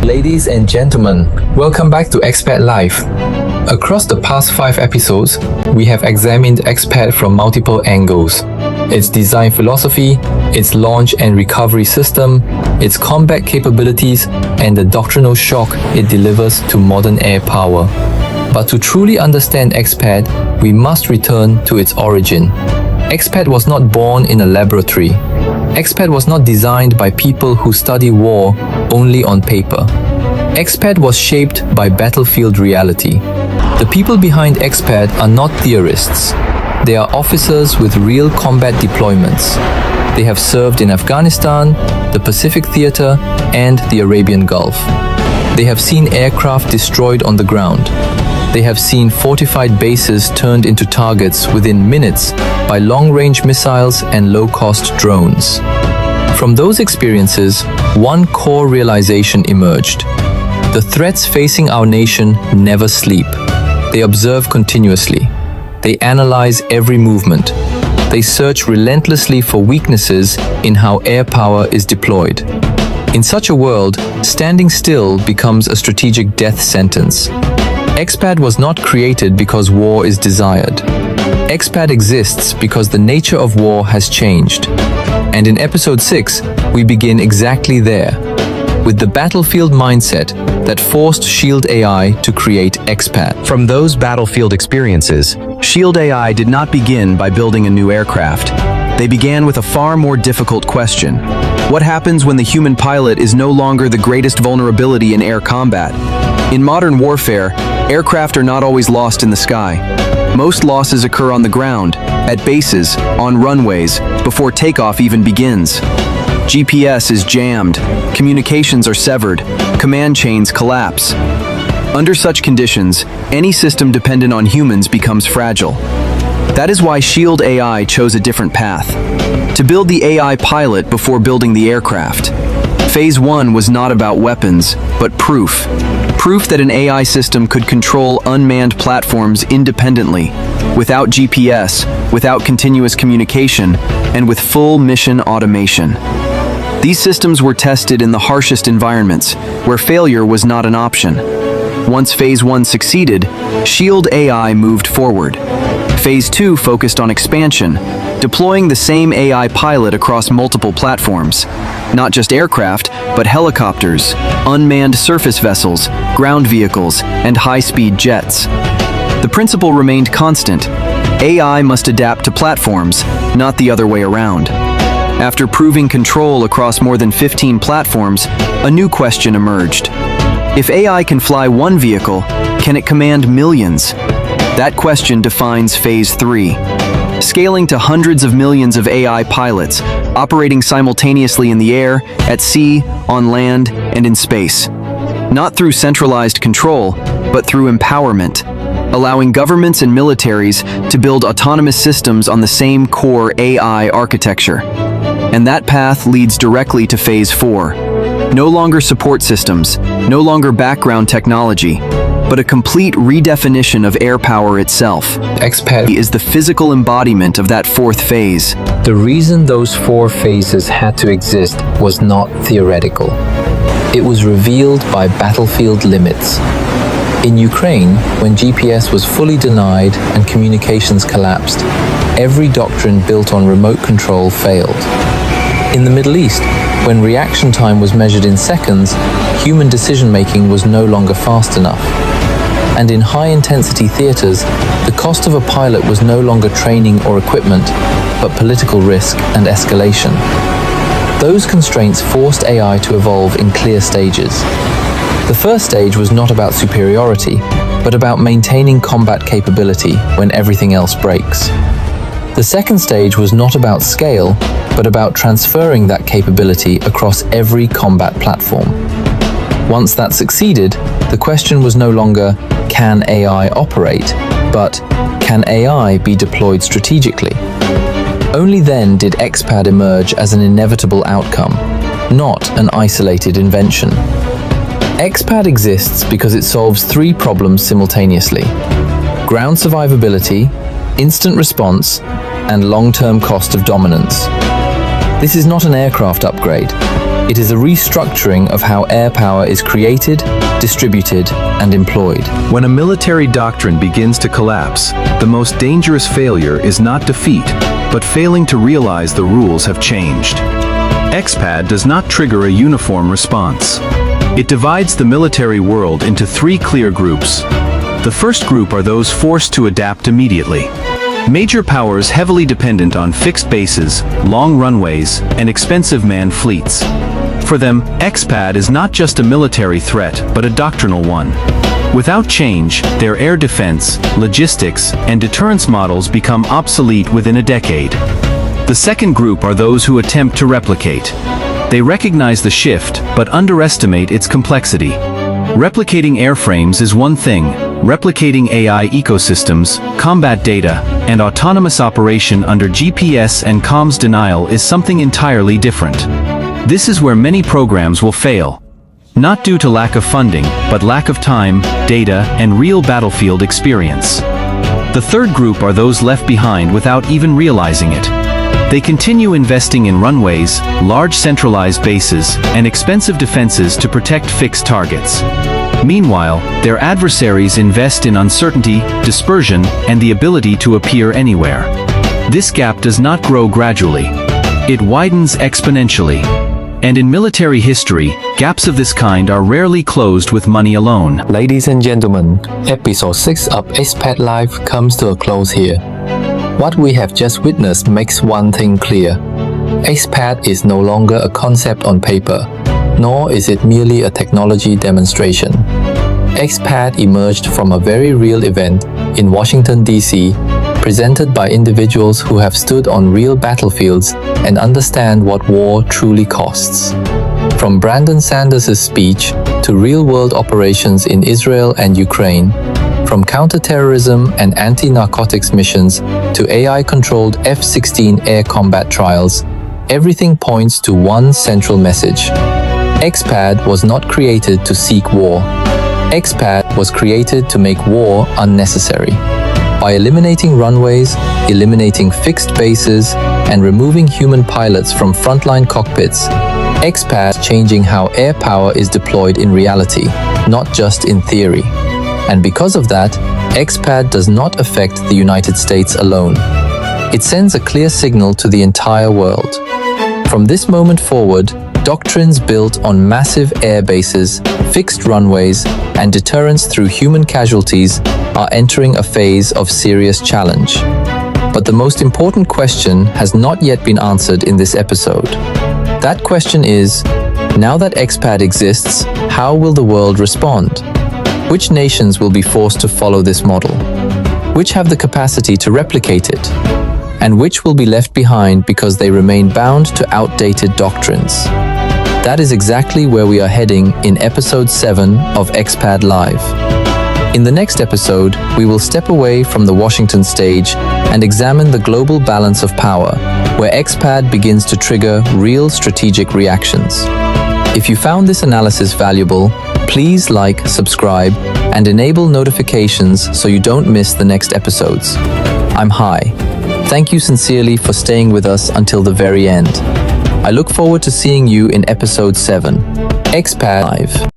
Ladies and gentlemen, welcome back to XPAD Live. Across the past 5 episodes, we have examined XPAD from multiple angles. Its design philosophy, its launch and recovery system, its combat capabilities, and the doctrinal shock it delivers to modern air power. But to truly understand XPAD, we must return to its origin. XPAD was not born in a laboratory. XPAD was not designed by people who study war only on paper. XPAD was shaped by battlefield reality. The people behind XPAD are not theorists. They are officers with real combat deployments. They have served in Afghanistan, the Pacific Theater, and the Arabian Gulf. They have seen aircraft destroyed on the ground. They have seen fortified bases turned into targets within minutes by long-range missiles and low-cost drones. From those experiences, one core realization emerged. The threats facing our nation never sleep. They observe continuously. They analyze every movement. They search relentlessly for weaknesses in how air power is deployed. In such a world, standing still becomes a strategic death sentence. XPAD was not created because war is desired. XPAD exists because the nature of war has changed. And in episode 6, we begin exactly there, with the battlefield mindset that forced Shield AI to create XPAD. From those battlefield experiences, Shield AI did not begin by building a new aircraft. They began with a far more difficult question. What happens when the human pilot is no longer the greatest vulnerability in air combat? In modern warfare, aircraft are not always lost in the sky. Most losses occur on the ground, at bases, on runways, before takeoff even begins. GPS is jammed, communications are severed, command chains collapse. Under such conditions, any system dependent on humans becomes fragile. That is why Shield AI chose a different path. To build the AI pilot before building the aircraft. Phase 1 was not about weapons, but proof. Proof that an AI system could control unmanned platforms independently, without GPS, without continuous communication, and with full mission automation. These systems were tested in the harshest environments, where failure was not an option. Once Phase 1 succeeded, Shield AI moved forward. Phase 2 focused on expansion, deploying the same AI pilot across multiple platforms. Not just aircraft, but helicopters, unmanned surface vessels, ground vehicles, and high-speed jets. The principle remained constant. AI must adapt to platforms, not the other way around. After proving control across more than 15 platforms, a new question emerged. If AI can fly one vehicle, can it command millions? That question defines Phase 3. Scaling to hundreds of millions of AI pilots, operating simultaneously in the air, at sea, on land, and in space. Not through centralized control, but through empowerment, allowing governments and militaries to build autonomous systems on the same core AI architecture. And that path leads directly to Phase 4. No longer support systems, no longer background technology, but a complete redefinition of air power itself. XPAD is the physical embodiment of that 4th phase. The reason those 4 phases had to exist was not theoretical. It was revealed by battlefield limits. In Ukraine, when GPS was fully denied and communications collapsed, every doctrine built on remote control failed. In the Middle East, when reaction time was measured in seconds, human decision-making was no longer fast enough. And in high-intensity theaters, the cost of a pilot was no longer training or equipment, but political risk and escalation. Those constraints forced AI to evolve in clear stages. The first stage was not about superiority, but about maintaining combat capability when everything else breaks. The second stage was not about scale, but about transferring that capability across every combat platform. Once that succeeded, the question was no longer, can AI operate, but can AI be deployed strategically? Only then did XPAD emerge as an inevitable outcome, not an isolated invention. XPAD exists because it solves 3 problems simultaneously: ground survivability, instant response, and long-term cost of dominance. This is not an aircraft upgrade. It is a restructuring of how air power is created, distributed, and employed. When a military doctrine begins to collapse, the most dangerous failure is not defeat, but failing to realize the rules have changed. XPAD does not trigger a uniform response. It divides the military world into three clear groups. The first group are those forced to adapt immediately. Major powers heavily dependent on fixed bases, long runways, and expensive manned fleets. For them, XPAD is not just a military threat, but a doctrinal one. Without change, their air defense, logistics, and deterrence models become obsolete within a decade. The second group are those who attempt to replicate. They recognize the shift, but underestimate its complexity. Replicating airframes is one thing. Replicating AI ecosystems, combat data, and autonomous operation under GPS and comms denial is something entirely different. This is where many programs will fail. Not due to lack of funding, but lack of time, data, and real battlefield experience. The third group are those left behind without even realizing it. They continue investing in runways, large centralized bases, and expensive defenses to protect fixed targets. Meanwhile, their adversaries invest in uncertainty, dispersion, and the ability to appear anywhere. This gap does not grow gradually. It widens exponentially. And in military history, gaps of this kind are rarely closed with money alone. Ladies and gentlemen, episode 6 of XPAD Live comes to a close here. What we have just witnessed makes one thing clear. XPAD is no longer a concept on paper, nor is it merely a technology demonstration. XPAD emerged from a very real event in Washington, D.C., presented by individuals who have stood on real battlefields and understand what war truly costs. From Brandon Sanders' speech to real-world operations in Israel and Ukraine, from counterterrorism and anti-narcotics missions to AI-controlled F-16 air combat trials, everything points to one central message. XPAD was not created to seek war. XPAD was created to make war unnecessary. By eliminating runways, eliminating fixed bases, and removing human pilots from frontline cockpits, XPAD is changing how air power is deployed in reality, not just in theory. And because of that, XPAD does not affect the United States alone. It sends a clear signal to the entire world. From this moment forward, doctrines built on massive air bases, fixed runways, and deterrence through human casualties are entering a phase of serious challenge. But the most important question has not yet been answered in this episode. That question is, now that XPAD exists, how will the world respond? Which nations will be forced to follow this model? Which have the capacity to replicate it? And which will be left behind because they remain bound to outdated doctrines? That is exactly where we are heading in episode 7 of XPAD Live. In the next episode, we will step away from the Washington stage and examine the global balance of power, where XPAD begins to trigger real strategic reactions. If you found this analysis valuable, please like, subscribe, and enable notifications so you don't miss the next episodes. I'm Hai. Thank you sincerely for staying with us until the very end. I look forward to seeing you in episode 7, XPAD Live.